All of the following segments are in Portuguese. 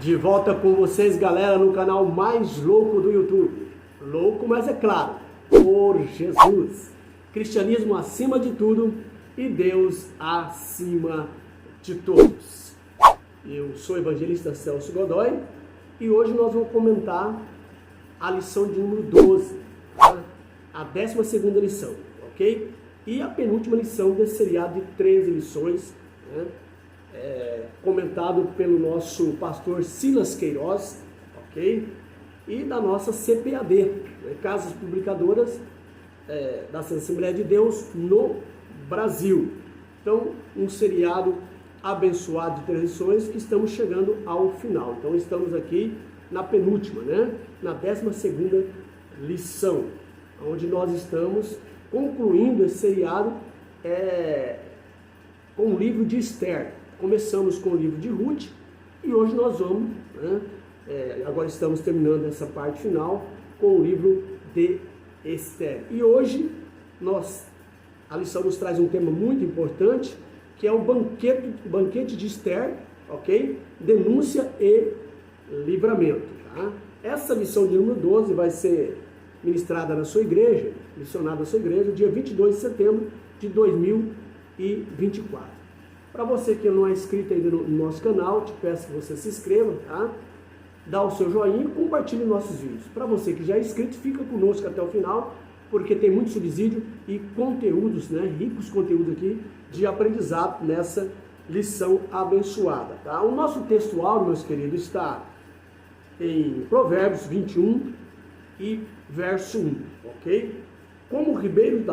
De volta com vocês, galera, no canal mais louco do YouTube. Louco, mas é claro, por Jesus. Cristianismo acima de tudo e Deus acima de todos. Eu sou o evangelista Celso Godoy e hoje nós vamos comentar a lição de número 12, tá? A 12ª lição, ok? E a penúltima lição desse seriado de 13 lições, né? Comentado pelo nosso pastor Silas Queiroz, ok? E da nossa CPAD, né? Casas Publicadoras da Assembleia de Deus no Brasil. Então, um seriado abençoado de 13 lições que estamos chegando ao final. Então, estamos aqui na penúltima, né? Na 12ª lição, onde nós estamos concluindo esse seriado com o livro de Esther. Começamos com o livro de Ruth e hoje nós vamos, né, agora estamos terminando essa parte final com o livro de Esther. E hoje a lição nos traz um tema muito importante, que é o banquete de Esther, ok? Denúncia e livramento. Tá? Essa lição de número 12 vai ser ministrada na sua igreja, missionada na sua igreja, dia 22 de setembro de 2024. Para você que não é inscrito ainda no nosso canal, te peço que você se inscreva, tá? Dá o seu joinha e compartilhe nossos vídeos. Para você que já é inscrito, fica conosco até o final, porque tem muito subsídio e conteúdos, né? Ricos conteúdos aqui de aprendizado nessa lição abençoada, tá? O nosso textual, meus queridos, está em Provérbios 21 e verso 1, ok? Como o ribeiro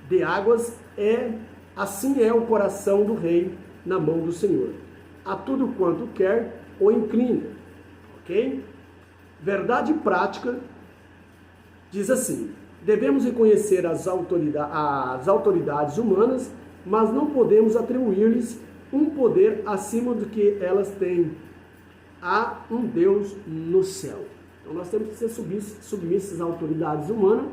de águas assim é o coração do rei na mão do Senhor. A tudo quanto quer, o inclina. Ok? Verdade prática diz assim: devemos reconhecer as autoridades humanas, mas não podemos atribuir-lhes um poder acima do que elas têm. Há um Deus no céu. Então nós temos que ser submissos às autoridades humanas,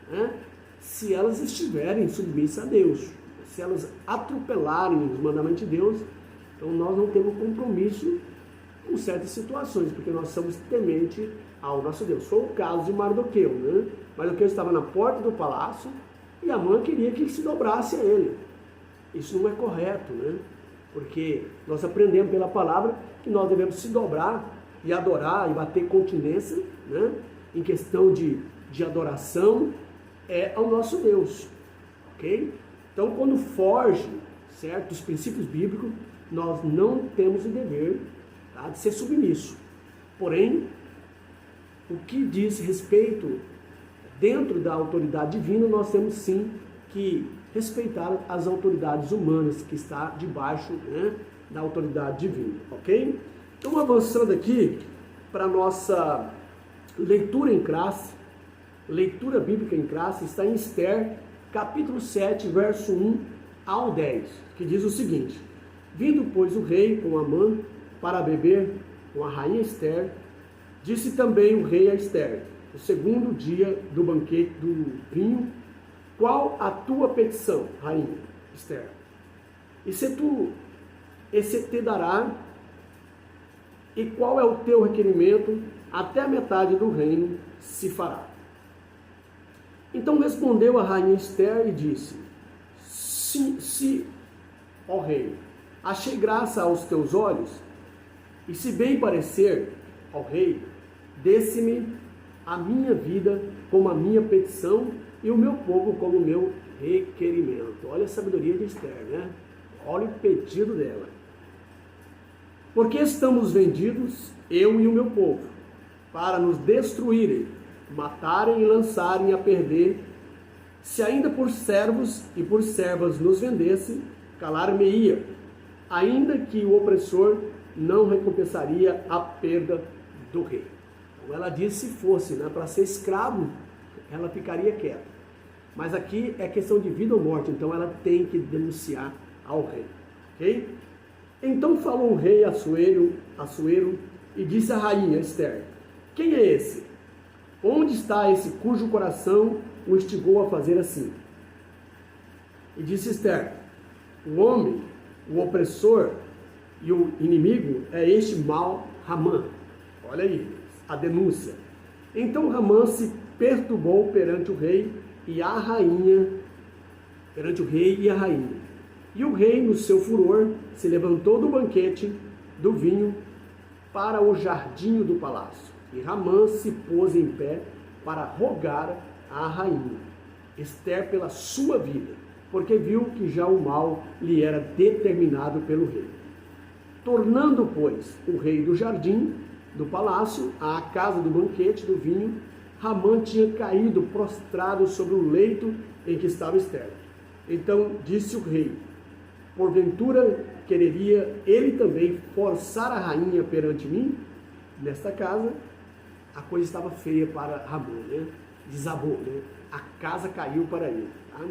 né, se elas estiverem submissas a Deus. Se elas atropelarem os mandamentos de Deus, então nós não temos compromisso com certas situações, porque nós somos temente ao nosso Deus. Foi o caso de Mardoqueu, né? Mardoqueu estava na porta do palácio e Amã queria que se dobrasse a ele. Isso não é correto, né? Porque nós aprendemos pela palavra que nós devemos se dobrar e adorar e bater continência, né? Em questão de adoração ao nosso Deus, ok? Então, quando foge, certo, dos princípios bíblicos, nós não temos o dever, tá, de ser submisso. Porém, o que diz respeito dentro da autoridade divina, nós temos sim que respeitar as autoridades humanas que está debaixo, né, da autoridade divina, ok? Então, avançando aqui para a nossa leitura em classe, leitura bíblica em classe, está em Esther, capítulo 7, verso 1 ao 10, que diz o seguinte: vindo, pois, o rei com Amã para beber com a rainha Esther, disse também o rei a Esther, o segundo dia do banquete do vinho: qual a tua petição, rainha Esther? E se te dará, e qual é o teu requerimento, até a metade do reino se fará. Então respondeu a rainha Esther e disse: se, ó rei, achei graça aos teus olhos, e se bem parecer, ó rei, desse-me a minha vida como a minha petição e o meu povo como o meu requerimento. Olha a sabedoria de Esther, né? Olha o pedido dela. Porque estamos vendidos, eu e o meu povo, para nos destruírem, matarem e lançarem a perder. Se ainda por servos e por servas nos vendessem, calar-me-ia, ainda que o opressor não recompensaria a perda do rei. Então ela disse, se fosse, né, para ser escravo, ela ficaria quieta. Mas aqui é questão de vida ou morte, então ela tem que denunciar ao rei. Ok? Então falou o rei Assuero e disse à rainha Esther: quem é esse? Onde está esse cujo coração o instigou a fazer assim? E disse Esther: o homem, o opressor E o inimigo é este mal Ramã. Olha aí, a denúncia. Então Ramã se perturbou perante o rei e a rainha, E o rei, no seu furor, se levantou do banquete do vinho para o jardim do palácio. E Ramã se pôs em pé para rogar à rainha Ester pela sua vida, porque viu que já o mal lhe era determinado pelo rei. Tornando, pois, o rei do jardim do palácio à casa do banquete do vinho, Ramã tinha caído prostrado sobre o leito em que estava Ester. Então disse o rei: porventura quereria ele também forçar a rainha perante mim? Nesta casa, a coisa estava feia para Ramã, né? Desabou, né? A casa caiu para ele. Tá?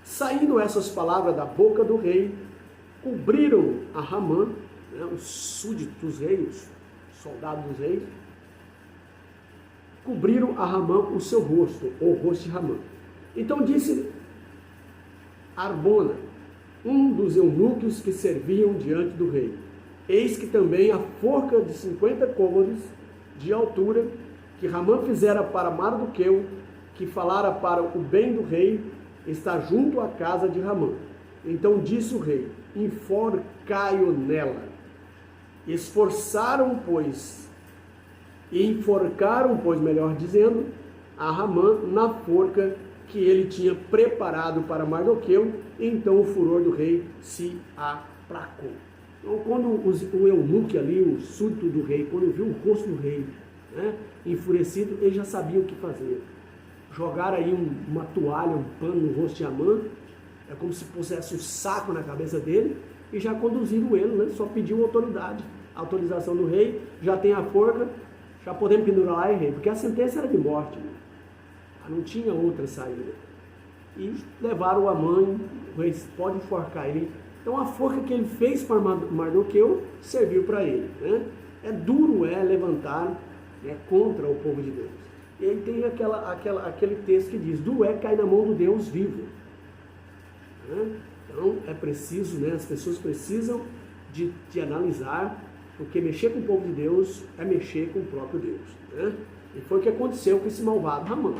Saindo essas palavras da boca do rei, cobriram a Ramã, né? Os súditos dos reis, os soldados dos reis, cobriram a Ramã o seu rosto, ou o rosto de Ramã. Então disse Arbona, um dos eunucos que serviam diante do rei: eis que também a forca de 50 côvados de altura, que Ramã fizera para Mardoqueu, que falara para o bem do rei, está junto à casa de Ramã. Então disse o rei: enforcai-o nela. Enforcaram, pois, melhor dizendo, a Ramã na forca que ele tinha preparado para Mardoqueu. Então o furor do rei se aplacou. Então, quando o eunuco ali, o súdito do rei, quando viu o rosto do rei, né, enfurecido, ele já sabia o que fazer. Jogaram aí uma toalha, um pano no rosto de Amã, é como se pusesse um saco na cabeça dele, e já conduziram ele, né? Só pediu autorização do rei, já tem a forca, já podemos pendurar lá, rei, porque a sentença era de morte, né? Não tinha outra saída. E levaram a mãe, o rei pode enforcar ele. Então a forca que ele fez para Mardoqueu serviu para ele, né? É duro levantar, né, contra o povo de Deus. E aí tem aquele texto que diz: duro cair na mão do Deus vivo. Né? Então é preciso, né, as pessoas precisam de analisar, porque mexer com o povo de Deus é mexer com o próprio Deus. Né? E foi o que aconteceu com esse malvado Ramã.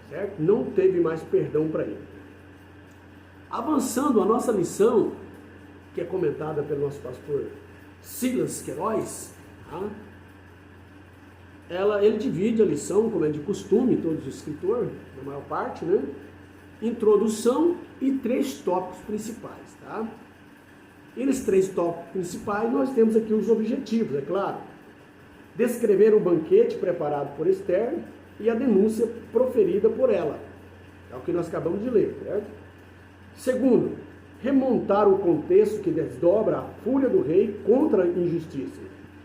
Certo? Não teve mais perdão para ele. Avançando a nossa lição, que é comentada pelo nosso pastor Silas Queiroz, tá? Ele divide a lição, como é de costume, todos os escritores, na maior parte, né? Introdução e 3 tópicos principais. Tá? E nos 3 tópicos principais nós temos aqui os objetivos, é claro. Descrever o banquete preparado por Ester e a denúncia proferida por ela. É o que nós acabamos de ler, certo? Segundo, remontar o contexto que desdobra a fúria do rei contra a injustiça.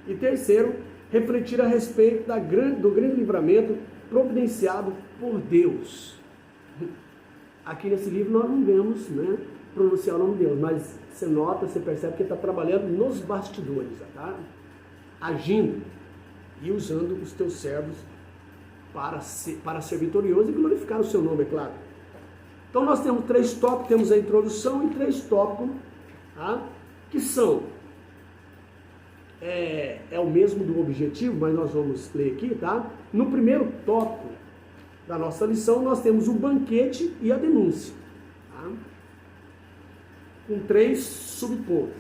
E terceiro, refletir a respeito do grande livramento providenciado por Deus. Aqui nesse livro nós não vemos, né, pronunciar o nome de Deus, mas você nota, você percebe que ele está trabalhando nos bastidores, tá? Agindo e usando os teus servos para ser vitorioso e glorificar o seu nome, é claro. Então nós temos 3 tópicos, temos a introdução e 3 tópicos, tá? Que são, é o mesmo do objetivo, mas nós vamos ler aqui, tá? No primeiro tópico da nossa lição, nós temos o banquete e a denúncia, tá? Com 3 subpontos,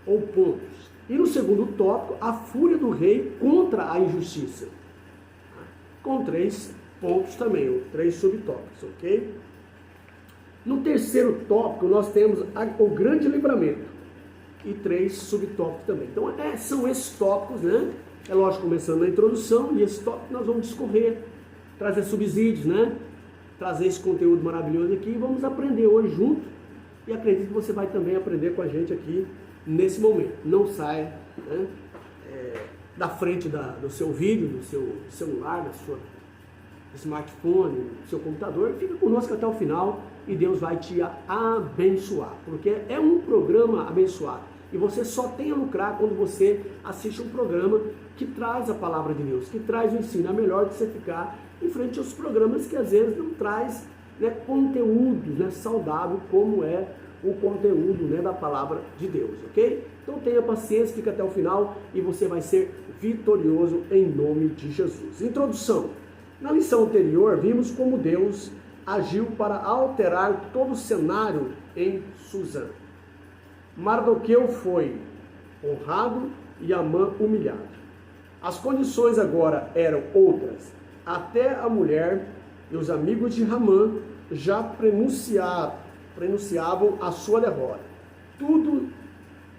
ou pontos. E no segundo tópico, a fúria do rei contra a injustiça, tá? Com 3 pontos também, ou 3 subtópicos, ok? No terceiro tópico, nós temos o grande livramento e 3 subtópicos também. Então, são esses tópicos, né? É lógico, começando na introdução, e esse tópico nós vamos discorrer, trazer subsídios, né? Trazer esse conteúdo maravilhoso aqui e vamos aprender hoje junto. E acredito que você vai também aprender com a gente aqui nesse momento. Não saia, né, da frente do seu vídeo, do seu celular, da sua smartphone, do seu computador. Fica conosco até o final e Deus vai te abençoar, porque é um programa abençoado. E você só tem a lucrar quando você assiste um programa que traz a palavra de Deus, que traz o ensino. É melhor que você ficar em frente aos programas que às vezes não traz, né, conteúdo, né, saudável, como é o conteúdo, né, da palavra de Deus, ok? Então tenha paciência, fica até o final e você vai ser vitorioso em nome de Jesus. Introdução. Na lição anterior, vimos como Deus agiu para alterar todo o cenário em Susã. Mardoqueu foi honrado e Amã humilhado. As condições agora eram outras. Até a mulher e os amigos de Ramã já prenunciavam a sua derrota. Tudo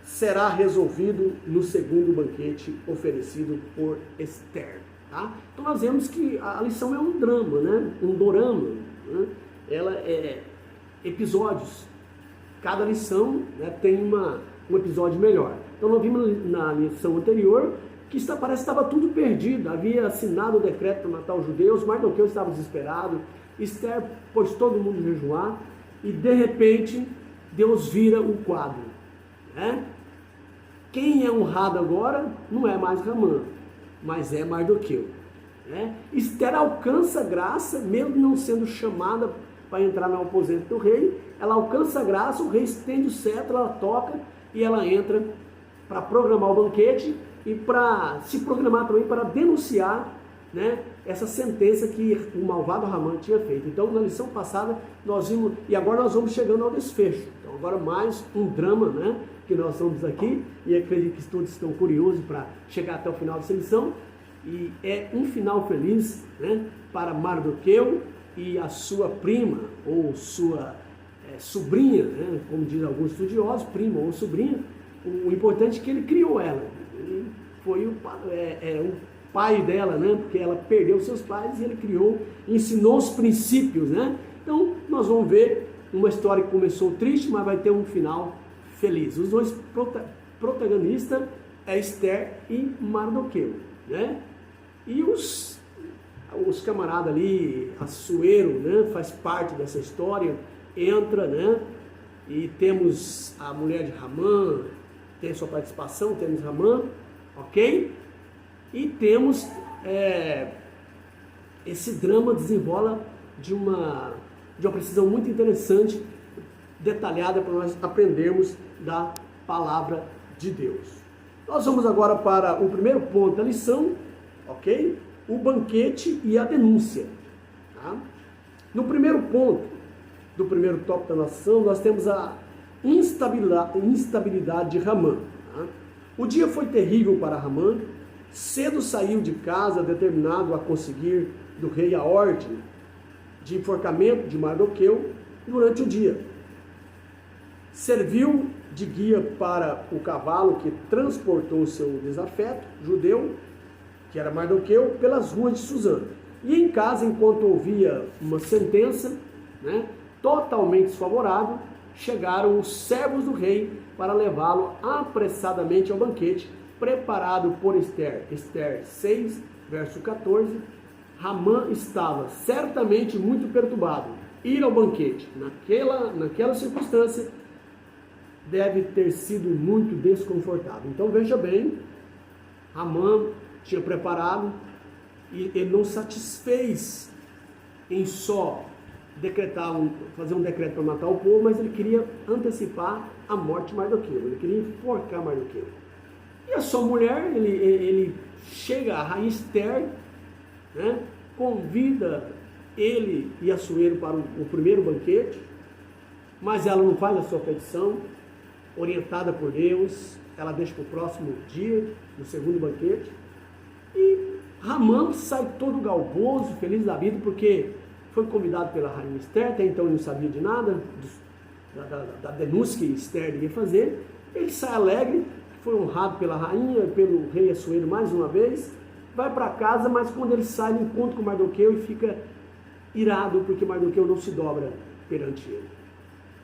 será resolvido no segundo banquete oferecido por Esther. Tá? Então nós vemos que a lição é um drama, né? Um dorama. Né? Ela é episódios. Cada lição, né, tem um episódio melhor. Então nós vimos na lição anterior que parece que estava tudo perdido. Havia assinado o decreto para matar os judeus, Mardoqueu estava desesperado, Esther pôs todo mundo jejuar e de repente Deus vira o quadro. Né? Quem é honrado agora não é mais Ramã, mas é Mardoqueu. Né? Esther alcança graça, mesmo não sendo chamada para entrar no aposento do rei, ela alcança a graça, o rei estende o cetro, ela toca e ela entra para programar o banquete e para se programar também para denunciar, né, essa sentença que o malvado Ramã tinha feito. Então na lição passada nós vimos, e agora nós vamos chegando ao desfecho. Então agora mais um drama, né, que nós estamos aqui, e acredito que todos estão curiosos para chegar até o final dessa lição, e é um final feliz, né, para Mardoqueu e a sua prima, ou sua sobrinha, né, como dizem alguns estudiosos, prima ou sobrinha. O importante é que ele criou ela, ele foi o pai dela, né, porque ela perdeu seus pais e ele criou, ensinou os princípios, né. Então nós vamos ver uma história que começou triste, mas vai ter um final feliz. Os dois protagonistas é Esther e Mardoqueu, né, e os camaradas ali, Assuero, né, faz parte dessa história, entra, né, e temos a mulher de Ramã, tem sua participação, temos Ramã, ok? E temos esse drama desenrola de uma precisão muito interessante, detalhada para nós aprendermos da palavra de Deus. Nós vamos agora para o primeiro ponto da lição, ok? O banquete e a denúncia. Tá? No primeiro ponto do primeiro tópico da nação, nós temos a instabilidade de Ramã. Tá? O dia foi terrível para Ramã. Cedo saiu de casa, determinado a conseguir do rei a ordem de enforcamento de Mardoqueu durante o dia. Serviu de guia para o cavalo que transportou seu desafeto judeu, que era Mardoqueu, pelas ruas de Susã. E em casa, enquanto ouvia uma sentença, né, totalmente desfavorável, chegaram os servos do rei para levá-lo apressadamente ao banquete, preparado por Esther. Esther 6, verso 14. Ramã estava certamente muito perturbado. Ir ao banquete, naquela circunstância, deve ter sido muito desconfortável. Então veja bem, Ramã tinha preparado e ele não satisfez em só fazer um decreto para matar o povo, mas ele queria antecipar a morte de Mardoqueu, ele queria enforcar Mardoqueu. E a sua mulher, ele chega, a rainha Esther, né, convida ele e Assuero para o primeiro banquete, mas ela não faz a sua petição, orientada por Deus, ela deixa para o próximo dia, no segundo banquete, e Ramã sai todo galboso, feliz da vida, porque foi convidado pela rainha Esther, até então ele não sabia de nada, da denúncia que Esther iria fazer. Ele sai alegre, foi honrado pela rainha, pelo rei Assuero mais uma vez, vai para casa, mas quando ele sai, ele encontra com Mardoqueu e fica irado, porque Mardoqueu não se dobra perante ele.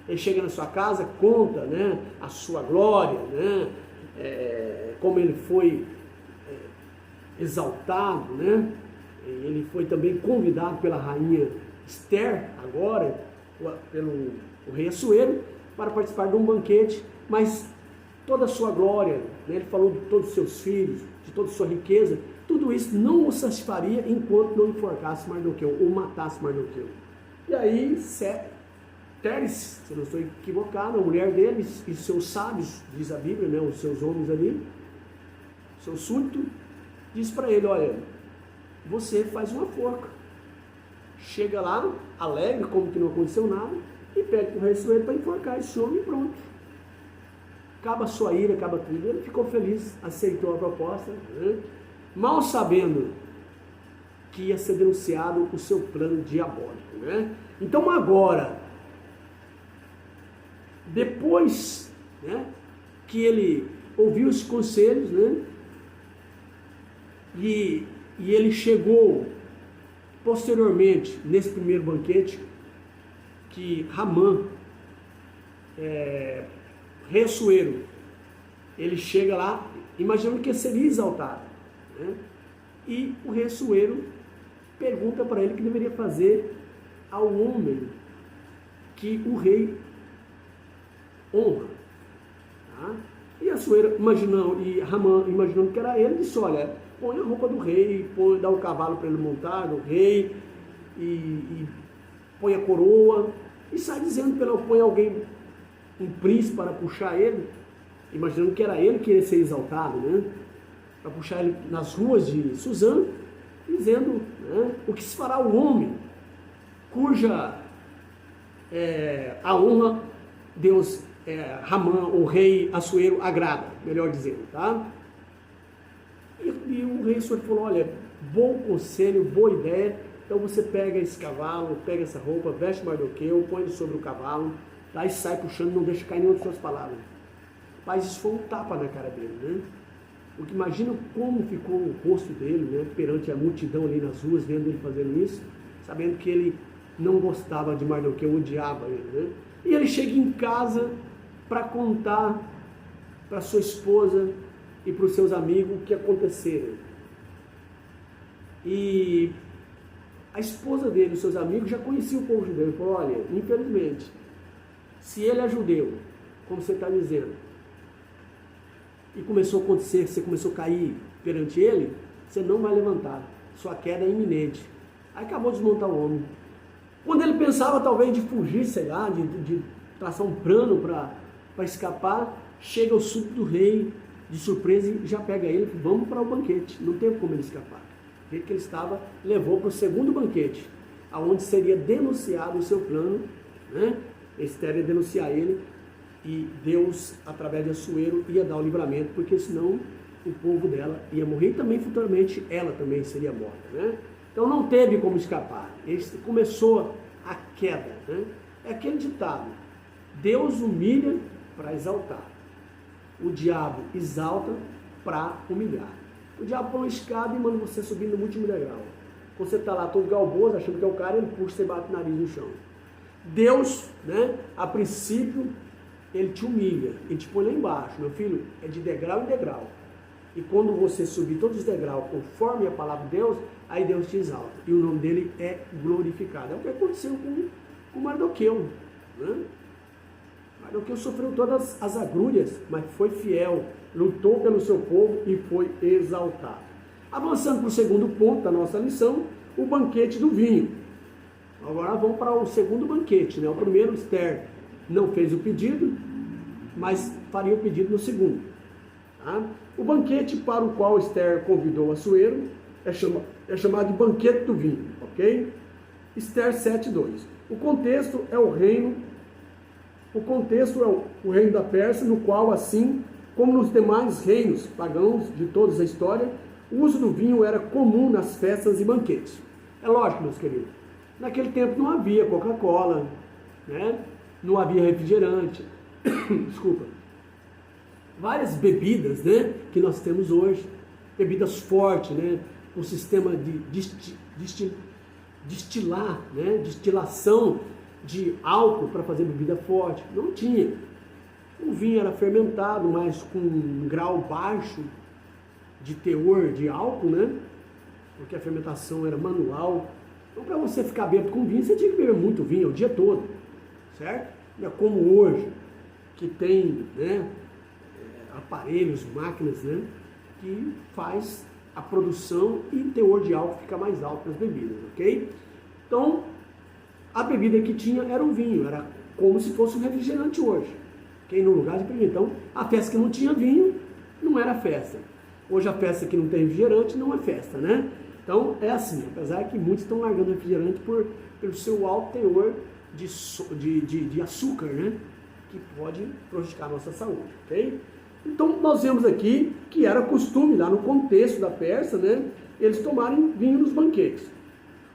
Ele chega na sua casa, conta, né, a sua glória, né, como ele foi exaltado, né? Ele foi também convidado pela rainha Esther, agora, pelo rei Assuero, para participar de um banquete, mas toda a sua glória, né? Ele falou de todos os seus filhos, de toda a sua riqueza, tudo isso não o satisfaria enquanto não enforcasse Mardoqueu, ou matasse Mardoqueu. E aí Teres, se eu não estou equivocado, a mulher deles e seus sábios, diz a Bíblia, né, os seus homens ali, seu súdito, diz para ele, olha, você faz uma forca, chega lá, alegre, como que não aconteceu nada, e pede para o rei Assuero para enforcar esse homem e pronto. Acaba a sua ira, acaba tudo. Ele ficou feliz, aceitou a proposta, né? Mal sabendo que ia ser denunciado o seu plano diabólico, né? Então agora, depois, né, que ele ouviu os conselhos, né, e ele chegou posteriormente nesse primeiro banquete que Ramã, rei Assuero, ele chega lá imaginando que seria exaltado, né? E o rei Assuero pergunta para ele o que deveria fazer ao homem que o rei honra, tá? E Assuero e Ramã imaginando que era ele, disse, olha, põe a roupa do rei, dá o cavalo para ele montar, do rei, e põe a coroa, e sai dizendo para ele, põe alguém, um príncipe para puxar ele, imaginando que era ele que ia ser exaltado, né? Para puxar ele nas ruas de Suzã, dizendo, né, o que se fará ao homem cuja a honra Deus, Ramã, o rei Assuero, agrada, melhor dizendo, tá? E o rei Assuero falou, olha, bom conselho, boa ideia, então você pega esse cavalo, pega essa roupa, veste Mardoqueu, põe ele sobre o cavalo, tá? E sai puxando, não deixa cair nenhuma de suas palavras. Mas isso foi um tapa na cara dele, né? Porque imagina como ficou o rosto dele, né, perante a multidão ali nas ruas, vendo ele fazendo isso, sabendo que ele não gostava de Mardoqueu, odiava ele, né? E ele chega em casa para contar para sua esposa e para os seus amigos o que aconteceu. E a esposa dele, os seus amigos, já conheciam o povo judeu. Ele falou, olha, infelizmente, se ele é judeu, como você está dizendo, e começou a acontecer, você começou a cair perante ele, você não vai levantar, sua queda é iminente. Aí acabou de desmontar o homem. Quando ele pensava talvez de fugir, sei lá, de traçar um plano para escapar, chega o súdito do rei de surpresa e já pega ele, vamos para o banquete, não teve como ele escapar. O jeito que ele estava, levou para o segundo banquete, aonde seria denunciado o seu plano, né? Esther ia denunciar ele, e Deus, através de Assuero, ia dar o livramento, porque senão o povo dela ia morrer, e também futuramente ela também seria morta, né? Então não teve como escapar. Começou a queda, né? É aquele ditado, Deus humilha para exaltar, o diabo exalta para humilhar. O diabo põe uma escada e manda você subir no último degrau. Quando você está lá todo galboso, achando que é o cara, ele puxa, você bate o nariz no chão. Deus, né, a princípio, ele te humilha, ele te põe lá embaixo, meu filho, é de degrau em degrau. E quando você subir todos os degraus conforme a palavra de Deus, aí Deus te exalta. E o nome dele é glorificado. É o que aconteceu com Mardoqueu, né? Mardoqueu sofreu todas as agrúrias, mas foi fiel, lutou pelo seu povo e foi exaltado. Avançando para o segundo ponto da nossa lição, o banquete do vinho. Agora vamos para o segundo banquete, né? O primeiro, Esther não fez o pedido, mas faria o pedido no segundo. Tá? O banquete para o qual Esther convidou Assuero é chamado de banquete do vinho, ok? Esther 7:2. O contexto é o reino da Pérsia, no qual, assim como nos demais reinos pagãos de toda a história, o uso do vinho era comum nas festas e banquetes. É lógico, meus queridos, naquele tempo não havia Coca-Cola, né? Não havia refrigerante, desculpa, várias bebidas, né, que nós temos hoje, bebidas fortes, né, o sistema de destilar, né, destilação de álcool para fazer bebida forte, não tinha. O vinho era fermentado, mas com um grau baixo de teor de álcool, né, porque a fermentação era manual. Então, para você ficar bêbado com vinho, você tinha que beber muito vinho o dia todo, certo? Não é como hoje, que tem, né, aparelhos, máquinas, né, que faz a produção e o teor de álcool fica mais alto nas bebidas, ok? Então, a bebida que tinha era o vinho, era como se fosse um refrigerante hoje. Quem no lugar de primeiro. Então, a festa que não tinha vinho não era festa. Hoje a festa que não tem refrigerante não é festa, né? Então é assim, apesar que muitos estão largando refrigerante pelo seu alto teor de açúcar, né? Que pode prejudicar a nossa saúde, ok? Então nós vemos aqui que era costume, lá no contexto da Pérsia, né? Eles tomarem vinho nos banquetes.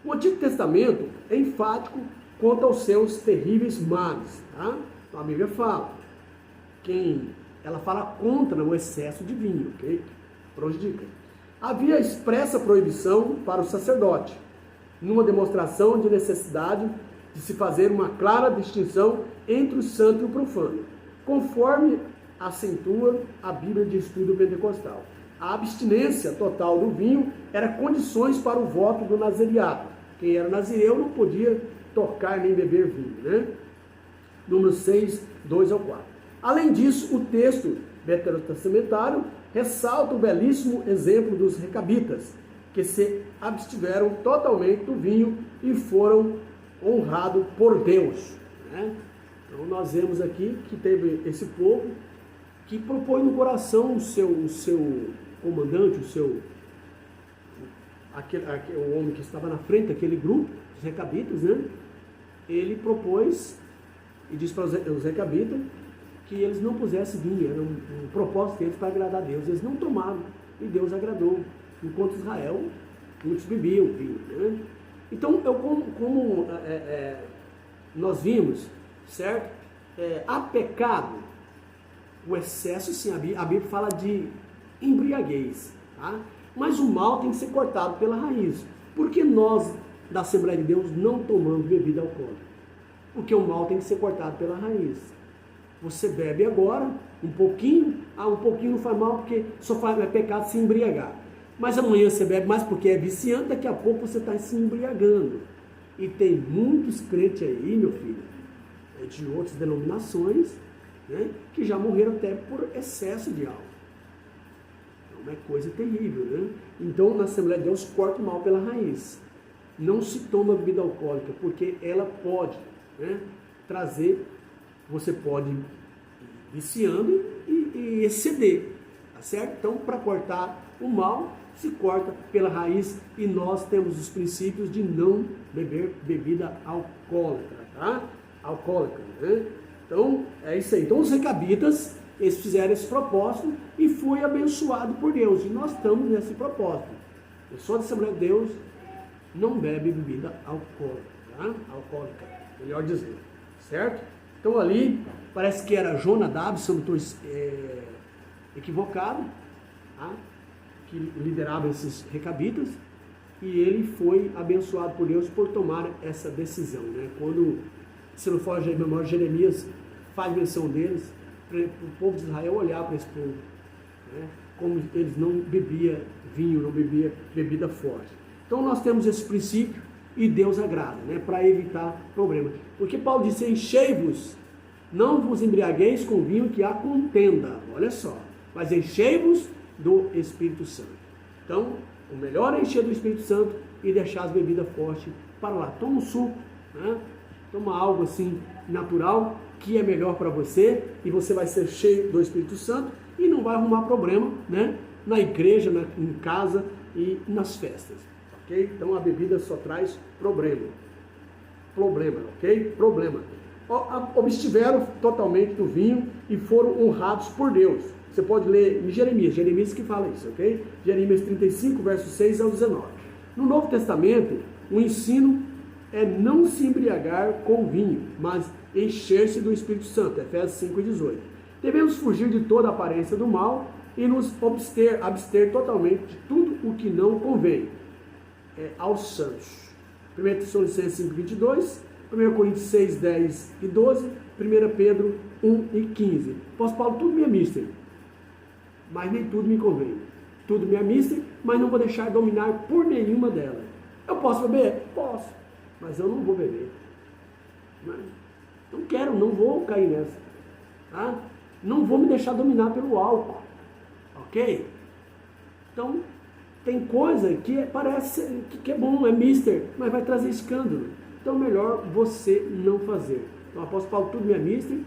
O Antigo Testamento é enfático quanto aos seus terríveis males, tá? Então a Bíblia fala. Ela fala contra o excesso de vinho, ok? Prejudica. Havia expressa proibição para o sacerdote, numa demonstração de necessidade de se fazer uma clara distinção entre o santo e o profano, conforme acentua a Bíblia de Estudo Pentecostal. A abstinência total do vinho era condições para o voto do nazireado. Quem era nazireu não podia tocar nem beber vinho, né? Número 6, 2 ao 4. Além disso, o texto veterotestamentário ressalta o belíssimo exemplo dos recabitas, que se abstiveram totalmente do vinho e foram honrados por Deus, né? Então nós vemos aqui que teve esse povo que propõe no coração o seu comandante, o homem que estava na frente daquele grupo, os recabitas, né? Ele propôs e disse para os recabitas que eles não pusessem vinho, era um propósito deles para agradar a Deus. Eles não tomaram e Deus agradou, enquanto Israel, muitos bebiam vinho, né? Então, como nós vimos, certo? Há pecado, o excesso, sim, a Bíblia fala de embriaguez, tá? Mas o mal tem que ser cortado pela raiz. Por que nós, da Assembleia de Deus, não tomamos bebida alcoólica? Porque o mal tem que ser cortado pela raiz. Você bebe agora, um pouquinho não faz mal, porque só é pecado se embriagar. Mas amanhã você bebe mais porque é viciante, daqui a pouco você está se embriagando. E tem muitos crentes aí, meu filho, de outras denominações, né, que já morreram até por excesso de álcool. Então é coisa terrível, né? Então na Assembleia de Deus corta o mal pela raiz. Não se toma bebida alcoólica, porque ela pode, né, trazer, você pode ir viciando e exceder, tá certo? Então para cortar o mal, se corta pela raiz, e nós temos os princípios de não beber bebida alcoólica, tá? Alcoólica, né? Então, é isso aí. Então, os recabitas, eles fizeram esse propósito e foi abençoado por Deus. E nós estamos nesse propósito. Eu sou da Assembleia de Deus, não bebe bebida alcoólica, tá? Alcoólica, melhor dizer, certo? Então, ali, parece que era Jonadab, se eu não estou equivocado, tá? Que liderava esses recabitas, e ele foi abençoado por Deus por tomar essa decisão, né? Quando, se não for a memória, Jeremias faz menção deles, para o povo de Israel olhar para esse povo, né? Como eles não bebiam vinho, não bebiam bebida forte. Então nós temos esse princípio e Deus agrada, né? Para evitar problemas. Porque Paulo disse: enchei-vos, não vos embriagueis com vinho que há contenda, olha só, mas enchei-vos do Espírito Santo. Então, o melhor é encher do Espírito Santo e deixar as bebidas fortes para lá. Toma um suco, né? Toma algo assim natural, que é melhor para você, e você vai ser cheio do Espírito Santo e não vai arrumar problema, né? Na igreja, em casa e nas festas, ok? Então a bebida só traz problema, ok? Problema. Obstiveram totalmente do vinho e foram honrados por Deus. Você pode ler em Jeremias que fala isso, ok? Jeremias 35, versos 6 ao 19. No Novo Testamento, o ensino é não se embriagar com vinho, mas encher-se do Espírito Santo, Efésios 5 e 18. Devemos fugir de toda aparência do mal e nos abster totalmente de tudo o que não convém aos santos. 1 Tessalonicenses 5, 22, 1 Coríntios 6, 10 e 12, 1 Pedro 1 e 15. Apóstolo Paulo, tudo me é mister, mas nem tudo me convém. Tudo me é mister, mas não vou deixar dominar por nenhuma delas. Eu posso beber? Posso, mas eu não vou beber. Não quero, não vou cair nessa. Tá? Não vou me deixar dominar pelo álcool. Ok? Então, tem coisa que parece que é bom, é mister, mas vai trazer escândalo. Então, melhor você não fazer. Então, o apóstolo Paulo, tudo me é mister,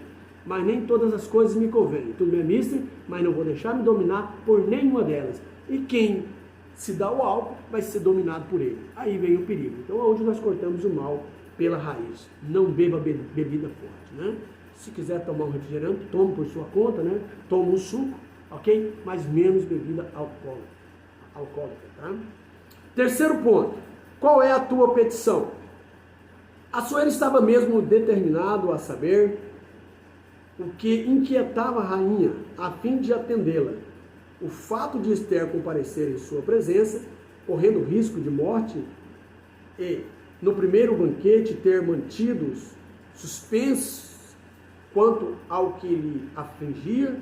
mas nem todas as coisas me convêm. Tudo me é mister, mas não vou deixar me dominar por nenhuma delas. E quem se dá o álcool vai ser dominado por ele. Aí vem o perigo. Então, onde nós cortamos o mal pela raiz. Não beba bebida forte, né? Se quiser tomar um refrigerante, tome por sua conta, né? Tome um suco, ok? Mas menos bebida alcoólica, tá? Terceiro ponto. Qual é a tua petição? Assuero estava mesmo determinado a saber o que inquietava a rainha, a fim de atendê-la. O fato de Esther comparecer em sua presença, correndo risco de morte, e no primeiro banquete ter mantido suspensos quanto ao que lhe afligia,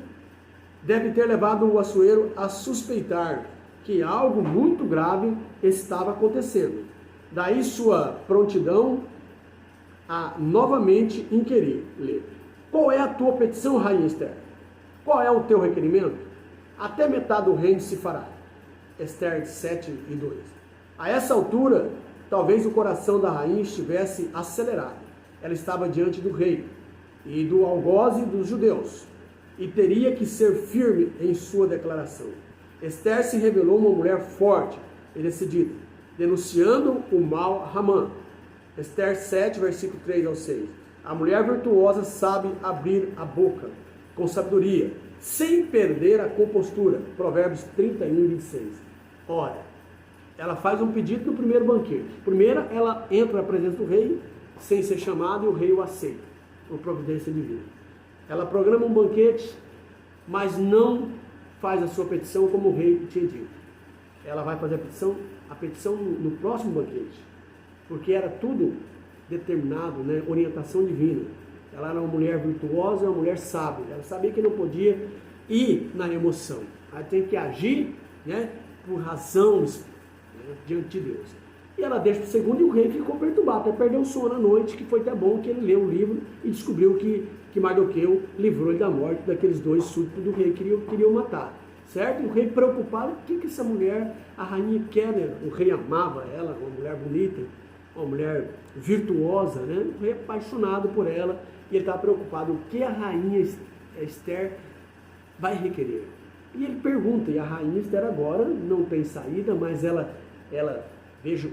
deve ter levado o Assuero a suspeitar que algo muito grave estava acontecendo. Daí sua prontidão a novamente inquirir-lhe: qual é a tua petição, rainha Esther? Qual é o teu requerimento? Até metade do reino se fará. Esther 7:2. A essa altura, talvez o coração da rainha estivesse acelerado. Ela estava diante do rei e do algoze dos judeus, e teria que ser firme em sua declaração. Esther se revelou uma mulher forte e decidida, denunciando o mal a Hamã. Esther 7, versículo 3 ao 6. A mulher virtuosa sabe abrir a boca com sabedoria, sem perder a compostura. Provérbios 31:26. Ora, ela faz um pedido no primeiro banquete. Primeiro, ela entra na presença do rei, sem ser chamada, e o rei o aceita, por providência divina. Ela programa um banquete, mas não faz a sua petição como o rei tinha dito. Ela vai fazer a petição no próximo banquete, porque era tudo determinado, né? Orientação divina. Ela era uma mulher virtuosa, uma mulher sábia. Ela sabia que não podia ir na emoção. Ela tem que agir, né, por razão, né, diante de Deus. E ela deixa para o segundo, e o rei ficou perturbado, até perdeu o sono à noite, que foi até bom que ele leu o livro e descobriu que Mardoqueu livrou ele da morte daqueles dois súditos do rei que queriam matar. Certo? E o rei preocupado: o que essa mulher, a rainha, quer, né? O rei amava ela, uma mulher bonita, uma mulher virtuosa, né? O rei apaixonado por ela, e ele estava preocupado: o que a rainha Esther vai requerer? E ele pergunta, e a rainha Esther agora não tem saída, mas ela vejo,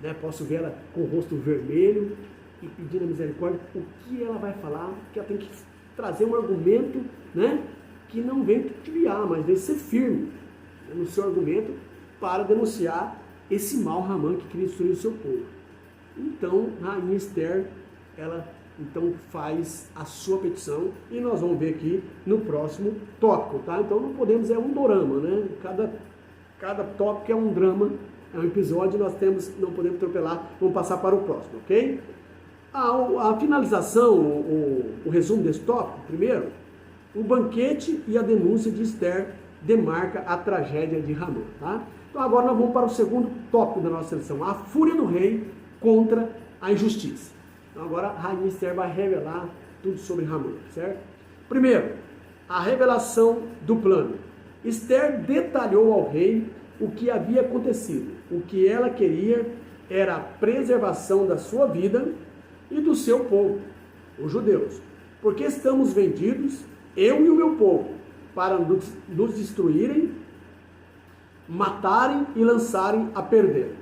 né, posso ver ela com o rosto vermelho e pedindo a misericórdia. O que ela vai falar? Que ela tem que trazer um argumento, né, que não vem triviar, mas deve ser firme, né, no seu argumento, para denunciar esse mal Hamã que queria destruir o seu povo. Então, a rainha Esther, ela então faz a sua petição, e nós vamos ver aqui no próximo tópico, tá? Então não podemos, é um dorama, né? Cada tópico é um drama, é um episódio, não podemos atropelar, vamos passar para o próximo, ok? A finalização, o resumo desse tópico, primeiro, o banquete e a denúncia de Esther demarca a tragédia de Hamã, tá? Então agora nós vamos para o segundo tópico da nossa lição: a fúria do rei contra a injustiça. Então agora a rainha Esther vai revelar tudo sobre Hamã, certo? Primeiro, a revelação do plano. Esther detalhou ao rei o que havia acontecido. O que ela queria era a preservação da sua vida e do seu povo, os judeus. Porque estamos vendidos, eu e o meu povo, para nos destruírem, matarem e lançarem a perder.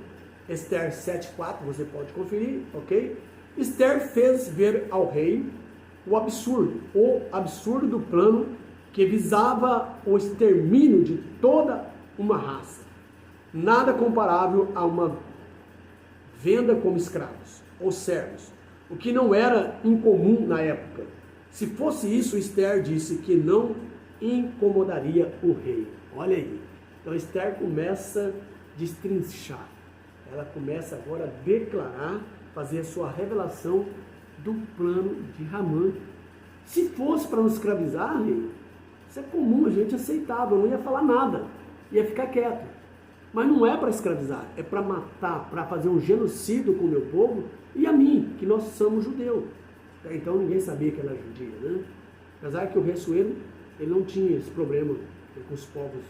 Esther 7:4, você pode conferir, ok? Esther fez ver ao rei o absurdo do plano que visava o extermínio de toda uma raça. Nada comparável a uma venda como escravos ou servos, o que não era incomum na época. Se fosse isso, Esther disse que não incomodaria o rei. Olha aí. Então Esther começa a destrinchar. Ela começa agora a declarar, fazer a sua revelação do plano de Hamã. Se fosse para nos escravizar, rei, isso é comum, a gente aceitava, não ia falar nada, ia ficar quieto. Mas não é para escravizar, é para matar, para fazer um genocídio com o meu povo e a mim, que nós somos judeus. Então ninguém sabia que ela era judia, né? Apesar que o rei Assuero, ele não tinha esse problema com os povos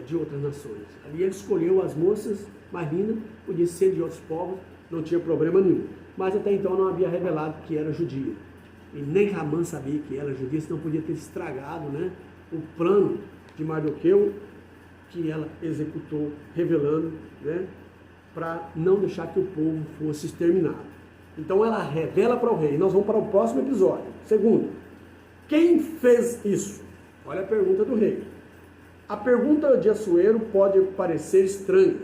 de outras nações. Ali ele escolheu as moças mais lindas, podia ser de outros povos, não tinha problema nenhum. Mas até então não havia revelado que era judia. e nem Ramã sabia que ela era judia, senão podia ter estragado, né, o plano de Mardoqueu que ela executou, revelando, né, para não deixar que o povo fosse exterminado. Então ela revela para o rei. Nós vamos para o próximo episódio. Segundo, quem fez isso? Olha a pergunta do rei. A pergunta de Assuero pode parecer estranha.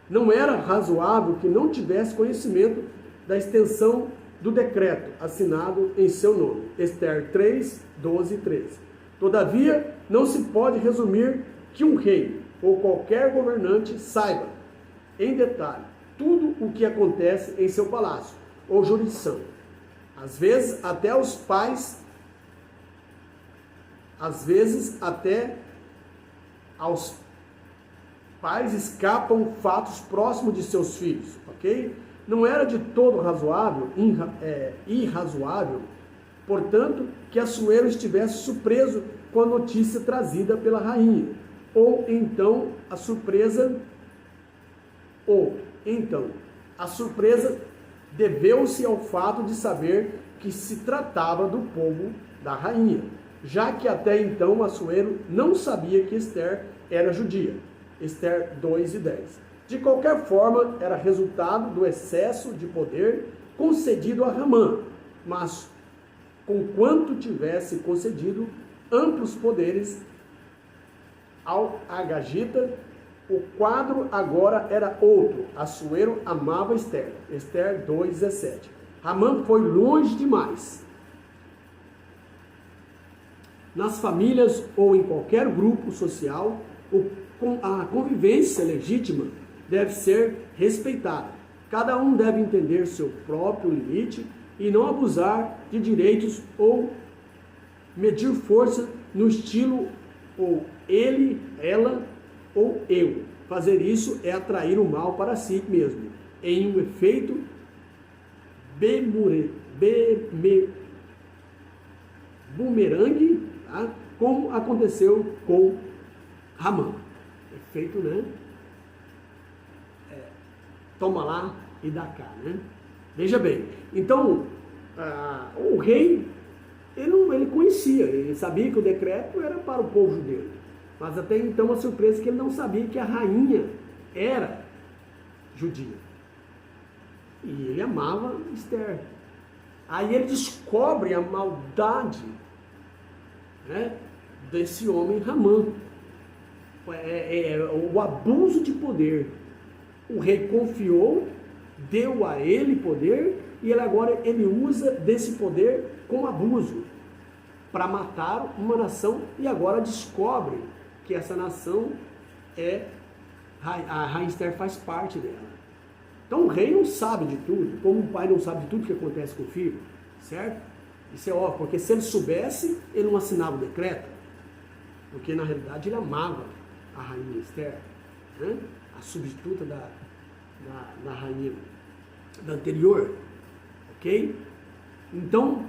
Não era razoável que não tivesse conhecimento da extensão do decreto assinado em seu nome. Ester 3, 12 e 13. Todavia, não se pode resumir que um rei ou qualquer governante saiba, em detalhe, tudo o que acontece em seu palácio ou jurisdição. Às vezes, até aos pais escapam fatos próximos de seus filhos, ok? Não era de todo razoável, irrazoável, portanto, que Assuero estivesse surpreso com a notícia trazida pela rainha, ou então a surpresa deveu-se ao fato de saber que se tratava do povo da rainha, já que até então Assuero não sabia que Ester era judia. Ester 2 e 10. De qualquer forma, era resultado do excesso de poder concedido a Ramã, mas conquanto tivesse concedido amplos poderes ao Agagita, o quadro agora era outro. Assuero amava Ester. Ester 2,17. Ramã foi longe demais. Nas famílias ou em qualquer grupo social, a convivência legítima deve ser respeitada. Cada um deve entender seu próprio limite e não abusar de direitos ou medir força no estilo ou ele, ela ou eu. Fazer isso é atrair o mal para si mesmo, em um efeito bumerangue, tá? Como aconteceu com Ramã. Efeito, né? Toma lá e dá cá, né? Veja bem, então, o rei, ele conhecia, ele sabia que o decreto era para o povo judeu, mas até então a surpresa é que ele não sabia que a rainha era judia, e ele amava Ester. Aí ele descobre a maldade, né, desse homem Ramã, o abuso de poder. O rei confiou, deu a ele poder, e ele usa desse poder com abuso para matar uma nação, e agora descobre que essa nação a rainha Ester faz parte dela. Então o rei não sabe de tudo, como o pai não sabe de tudo que acontece com o filho, certo? Isso é óbvio, porque se ele soubesse, ele não assinava o decreto, porque na realidade ele amava a rainha Ester, né? A substituta da rainha da anterior, ok? Então,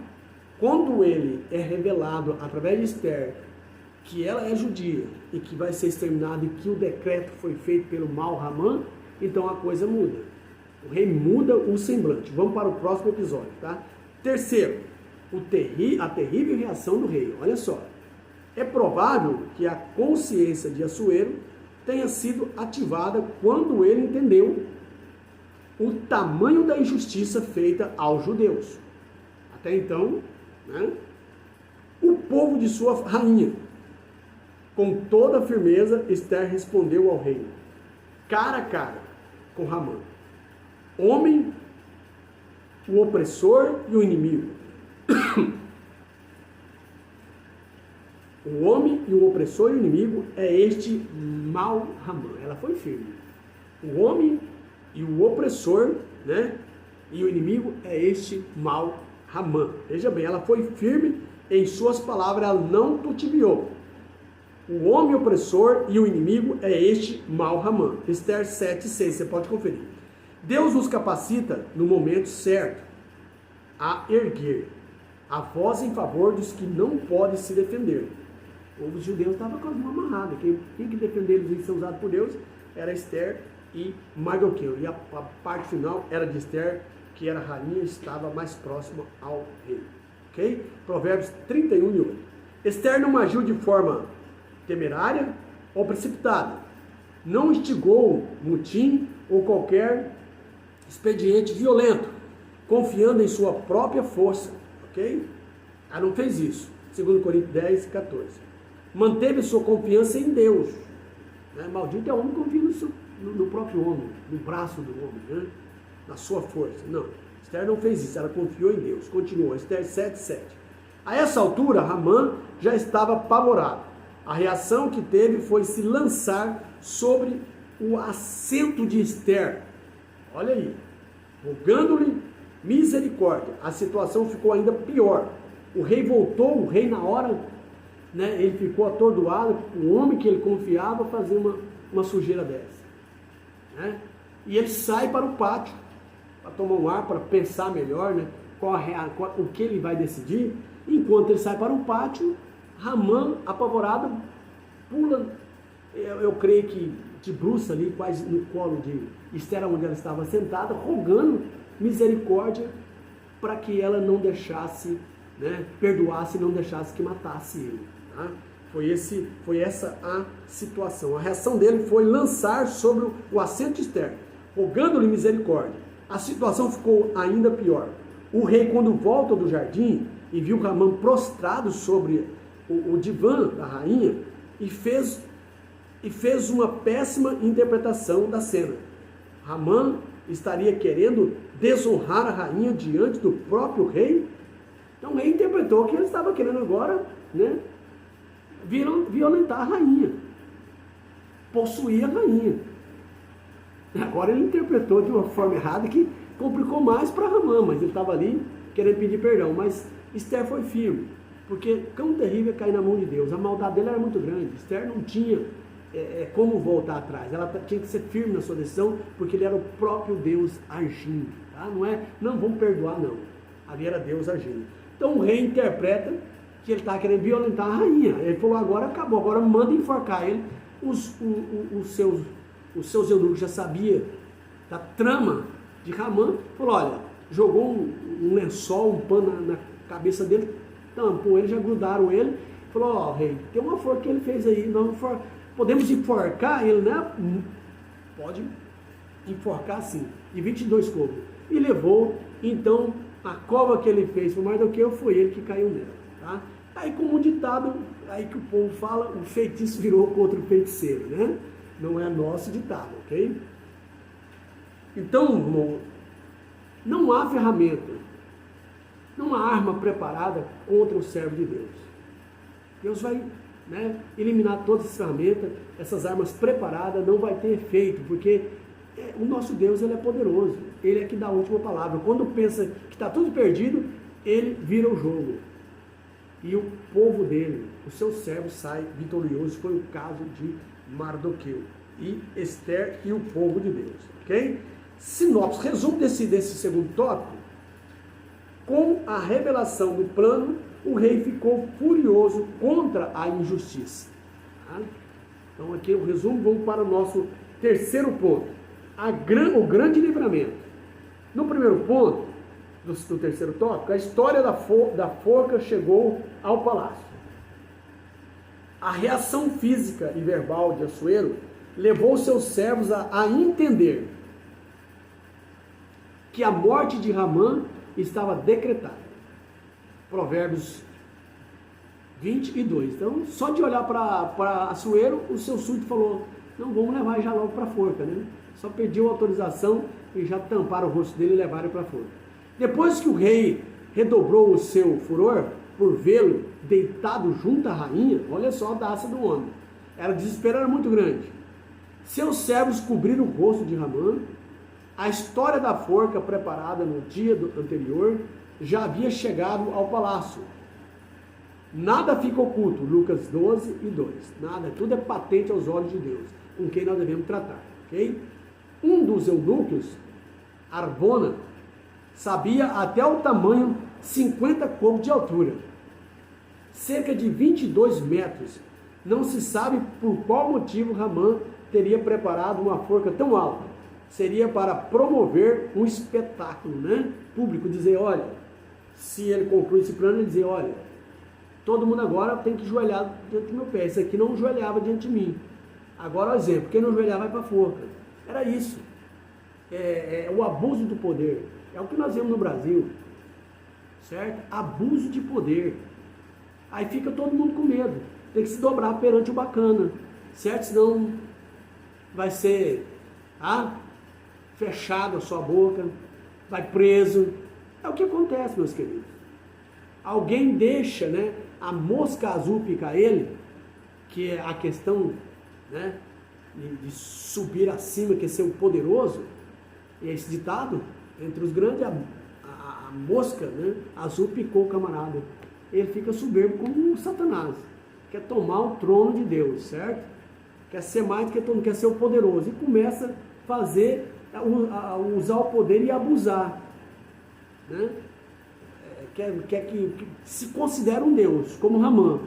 quando ele é revelado através de Ester que ela é judia e que vai ser exterminada e que o decreto foi feito pelo mau Ramã, então a coisa muda. O rei muda o semblante. Vamos para o próximo episódio, tá? Terceiro, a terrível reação do rei. Olha só. É provável que a consciência de Assuero tenha sido ativada quando ele entendeu o tamanho da injustiça feita aos judeus. Até então, né, o povo de sua rainha, com toda firmeza, Ester respondeu ao rei, cara a cara com Ramã, homem, o opressor e o inimigo. O homem e o opressor e o inimigo é este mau Ramã. Ela foi firme. O homem e o opressor, né? E o inimigo é este mau Ramã. Veja bem, ela foi firme em suas palavras, ela não titubeou. O homem opressor e o inimigo é este mau Ramã. Ester 7,6, você pode conferir. Deus nos capacita no momento certo a erguer a voz em favor dos que não podem se defender. Os judeus estavam com as mãos amarradas. Quem que defendeu eles em ser usado por Deus era Ester e Mardoqueu. E a parte final era de Ester, que era rainha, estava mais próxima ao rei. ok? Provérbios 31:8. Esther não agiu de forma temerária ou precipitada. Não instigou motim ou qualquer expediente violento, confiando em sua própria força, ok? Ela não fez isso. 2 Coríntios 10:14. Manteve sua confiança em Deus. Né? Maldito é o homem que confia no próprio homem, no braço do homem, né? Na sua força. Não, Esther não fez isso, ela confiou em Deus. Continuou, Esther 7:7. A essa altura, Ramã já estava apavorado. A reação que teve foi se lançar sobre o assento de Esther. Olha aí, rogando-lhe misericórdia. A situação ficou ainda pior. O rei voltou, o rei na hora, né, ele ficou atordoado, o homem que ele confiava fazer uma sujeira dessa. Né? E ele sai para o pátio, para tomar um ar, para pensar melhor, né, o que ele vai decidir. Enquanto ele sai para o pátio, Ramã, apavorado, pula, eu creio que de bruços ali, quase no colo de Esther, onde ela estava sentada, rogando misericórdia para que ela não deixasse, né, perdoasse e não deixasse que matasse ele. Tá? Foi essa a situação. A reação dele foi lançar sobre o assento de Esther, rogando-lhe misericórdia. A situação ficou ainda pior. O rei, quando volta do jardim e viu Ramã prostrado sobre o divã da rainha, e fez uma péssima interpretação da cena. Ramã estaria querendo desonrar a rainha diante do próprio rei. Então o rei interpretou que ele estava querendo agora, né, violentar a rainha, possuir a rainha. Agora ele interpretou de uma forma errada que complicou mais para Ramã, mas ele estava ali querendo pedir perdão. Mas Esther foi firme, porque quão terrível é cair na mão de Deus. A maldade dele era muito grande. Esther não tinha como voltar atrás. Ela tinha que ser firme na sua decisão, porque ele era o próprio Deus agindo. Tá? Não vamos perdoar, não. Ali era Deus agindo. Então o rei interpreta que ele está querendo violentar a rainha. Ele falou, agora acabou, agora manda enforcar ele. Os seus eunucos já sabiam da trama de Ramã. Falou, olha, jogou um lençol, um pano na cabeça dele, tampou ele, já grudaram ele. Falou, ó, rei, tem uma forca que ele fez aí, podemos enforcar ele, né? Pode enforcar sim, de 22 covos. E levou, então, a cova que ele fez para Mardoqueu, foi ele que caiu nela, tá? Aí, como um ditado, aí que o povo fala, o feitiço virou contra o feiticeiro, né? Não é nosso ditado, ok? Então, irmão, não há ferramenta, não há arma preparada contra o servo de Deus. Deus vai, né, eliminar todas essas ferramentas, essas armas preparadas, não vai ter efeito, porque o nosso Deus, ele é poderoso, ele é que dá a última palavra. Quando pensa que está tudo perdido, ele vira o jogo. E o povo dele, o seu servo, sai vitorioso. Foi o caso de Mardoqueu e Esther e o povo de Deus, ok? Sinopse, resumo desse segundo tópico. Com a revelação do plano, o rei ficou furioso contra a injustiça. Tá? Então aqui o resumo, vamos para o nosso terceiro ponto, o grande livramento. No primeiro ponto, do terceiro tópico, a história da forca chegou ao palácio. A reação física e verbal de Assuero levou seus servos a entender que a morte de Ramã estava decretada. Provérbios 22. Então, só de olhar para Assuero, o seu súdito falou, não, vamos levar já logo para a forca, né? Só pediu autorização e já tamparam o rosto dele e levaram para a forca. Depois que o rei redobrou o seu furor por vê-lo deitado junto à rainha, olha só a audácia do homem, o desespero era muito grande. Seus servos cobriram o rosto de Ramã. A história da forca preparada no dia anterior já havia chegado ao palácio. Nada fica oculto, Lucas 12:2. Nada, tudo é patente aos olhos de Deus, com quem nós devemos tratar, ok? Um dos eunucos, Arbona, sabia até o tamanho 50 côvados de altura, cerca de 22 metros. Não se sabe por qual motivo Ramã teria preparado uma forca tão alta. Seria para promover um espetáculo, né, público, dizer, olha, se ele conclui esse plano, ele dizia, olha, todo mundo agora tem que ajoelhar diante do meu pé. Esse aqui não ajoelhava diante de mim. Agora, o exemplo, quem não ajoelhar vai para a forca. Era isso. O abuso do poder. É o que nós vemos no Brasil. Certo? Abuso de poder. Aí fica todo mundo com medo. Tem que se dobrar perante o bacana. Certo? Senão vai ser fechado a sua boca. Vai preso. É o que acontece, meus queridos. Alguém deixa, né, a mosca azul picar ele, que é a questão, né, de subir acima, que é ser o poderoso. E esse ditado, entre os grandes, a mosca, né, azul picou o camarada. Ele fica soberbo como um Satanás. Quer tomar o trono de Deus, certo? Quer ser mais do que todo mundo, quer ser o poderoso. E começa a fazer, a usar o poder e abusar. Né? Quer que se considera um Deus, como Ramã.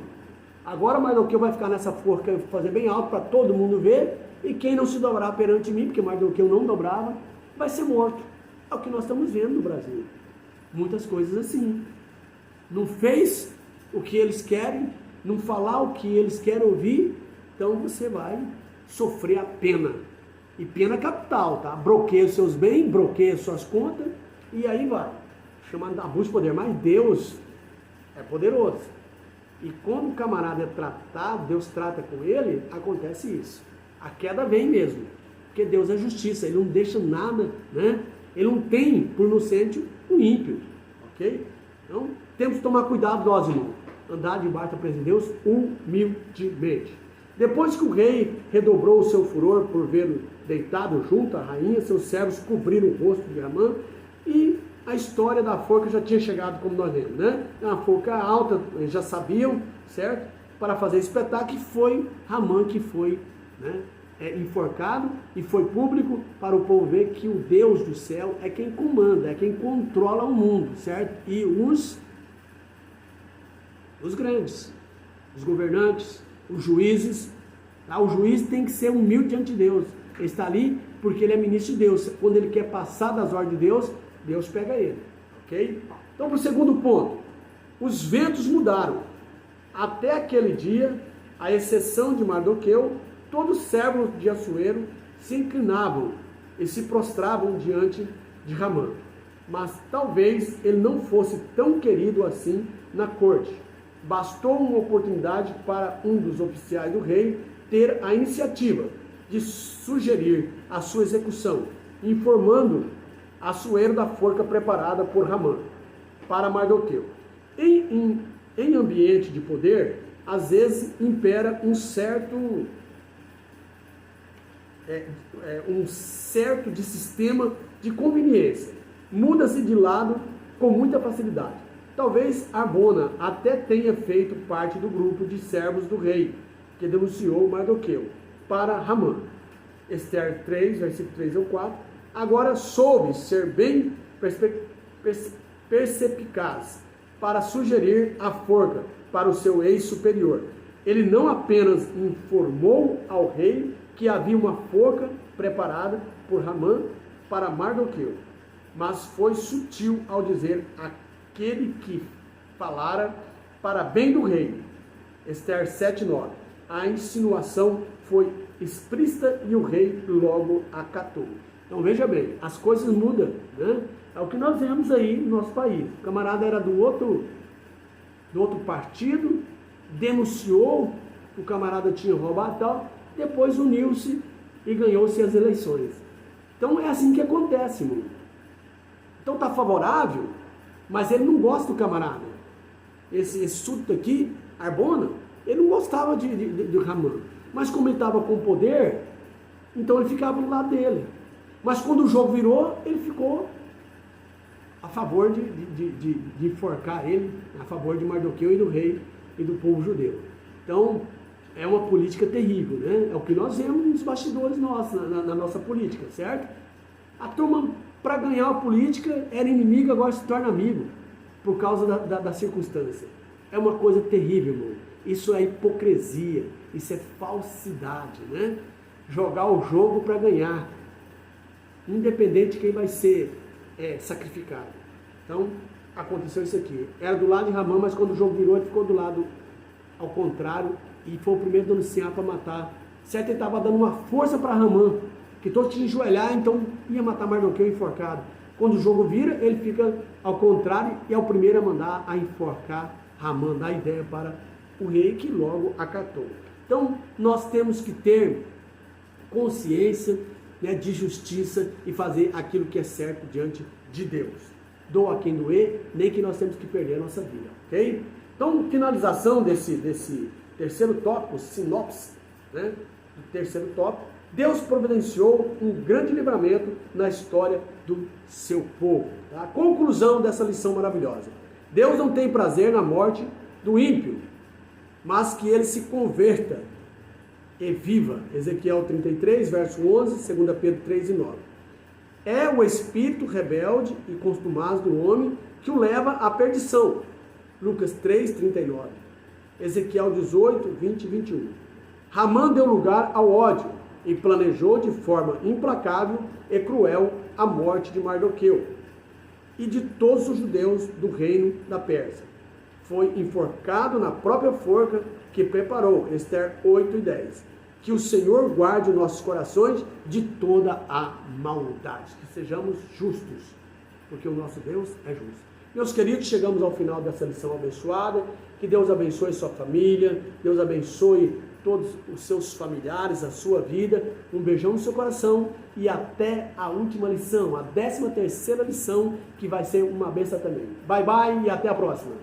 Agora Mardoqueu vai ficar nessa forca, fazer bem alto para todo mundo ver, e quem não se dobrar perante mim, porque Mardoqueu não dobrava, vai ser morto. É o que nós estamos vendo no Brasil. Muitas coisas assim. Não fez o que eles querem, não falar o que eles querem ouvir, então você vai sofrer a pena. E pena capital, tá? Bloqueia os seus bens, bloqueia suas contas, e aí vai. Chamado de abuso de poder, mas Deus é poderoso. E quando o camarada é tratado, Deus trata com ele, acontece isso. A queda vem mesmo, porque Deus é justiça, Ele não deixa nada, né? Ele não tem por inocente o ímpio, ok? Então, temos que tomar cuidado nós, irmãos, andar debaixo da presença de Deus humildemente. Depois que o rei redobrou o seu furor por vê-lo deitado junto à rainha, seus servos cobriram o rosto de Ramã e a história da forca já tinha chegado, como nós vemos, né? É uma forca alta, eles já sabiam, certo? Para fazer espetáculo, que foi Ramã que foi, né, enforcado, e foi público para o povo ver que o Deus do céu é quem comanda, é quem controla o mundo, certo? E os grandes, os governantes, os juízes, tá? O juiz tem que ser humilde diante de Deus. Ele está ali porque ele é ministro de Deus. Quando ele quer passar das ordens de Deus, Deus pega ele, ok? Então, para o segundo ponto, os ventos mudaram. Até aquele dia, à exceção de Mardoqueu, todos os servos de Assuero se inclinavam e se prostravam diante de Ramã. Mas talvez ele não fosse tão querido assim na corte. Bastou uma oportunidade para um dos oficiais do rei ter a iniciativa de sugerir a sua execução, informando Assuero da forca preparada por Ramã para Mardoqueu. Em ambiente de poder, às vezes impera um certo de sistema de conveniência. Muda-se de lado com muita facilidade. Talvez Arbona até tenha feito parte do grupo de servos do rei, que denunciou Mardoqueu para Ramã. Esther 3, versículo 3 ao 4. Agora soube ser bem perspicaz para sugerir a forca para o seu ex-superior. Ele não apenas informou ao rei que havia uma forca preparada por Ramã para Mardoqueu, mas foi sutil ao dizer aquele que falara para bem do rei. Esther 7:9. A insinuação foi explícita e o rei logo acatou. Então veja bem, as coisas mudam, né? É o que nós vemos aí no nosso país. O camarada era do outro partido, denunciou que o camarada tinha roubado e tal, depois uniu-se e ganhou-se as eleições. Então é assim que acontece, irmão. Então está favorável, mas ele não gosta do camarada. Esse súdito aqui, Arbona, ele não gostava de Ramã. Mas como ele estava com poder, então ele ficava do lado dele. Mas quando o jogo virou, ele ficou a favor de enforcar ele, a favor de Mardoqueu e do rei e do povo judeu. Então, é uma política terrível, né? É o que nós vemos nos bastidores nossos, na nossa política, certo? A turma, para ganhar a política, era inimigo, agora se torna amigo, por causa da circunstância. É uma coisa terrível, irmão. Isso é hipocrisia, isso é falsidade, né? Jogar o jogo para ganhar, independente de quem vai ser sacrificado. Então, aconteceu isso aqui. Era do lado de Ramã, mas quando o jogo virou, ele ficou do lado ao contrário e foi o primeiro a denunciar para matar. Certo? Ele estava dando uma força para Ramã, que todos tinham que enjoelhar, então ia matar Mardoqueu enforcado. Quando o jogo vira, ele fica ao contrário e é o primeiro a mandar a enforcar Ramã, dar a ideia para o rei, que logo acatou. Então, nós temos que ter consciência, né, de justiça e fazer aquilo que é certo diante de Deus. Doa quem doer, nem que nós temos que perder a nossa vida, ok? Então, finalização desse terceiro tópico, sinopse, né, do terceiro tópico, Deus providenciou um grande livramento na história do seu povo. Tá? Conclusão dessa lição maravilhosa. Deus não tem prazer na morte do ímpio, mas que ele se converta e viva. Ezequiel 33, verso 11, 2 Pedro 3 e 9. É o espírito rebelde e contumaz do homem que o leva à perdição. Lucas 3, 39. Ezequiel 18, 20 e 21. Ramã deu lugar ao ódio e planejou de forma implacável e cruel a morte de Mardoqueu e de todos os judeus do reino da Pérsia. Foi enforcado na própria forca que preparou, Ester 8 e 10. Que o Senhor guarde os nossos corações de toda a maldade, que sejamos justos, porque o nosso Deus é justo. Meus queridos, chegamos ao final dessa lição abençoada, que Deus abençoe sua família, Deus abençoe todos os seus familiares, a sua vida, um beijão no seu coração e até a última lição, a 13ª lição, que vai ser uma bênção também. Bye bye e até a próxima.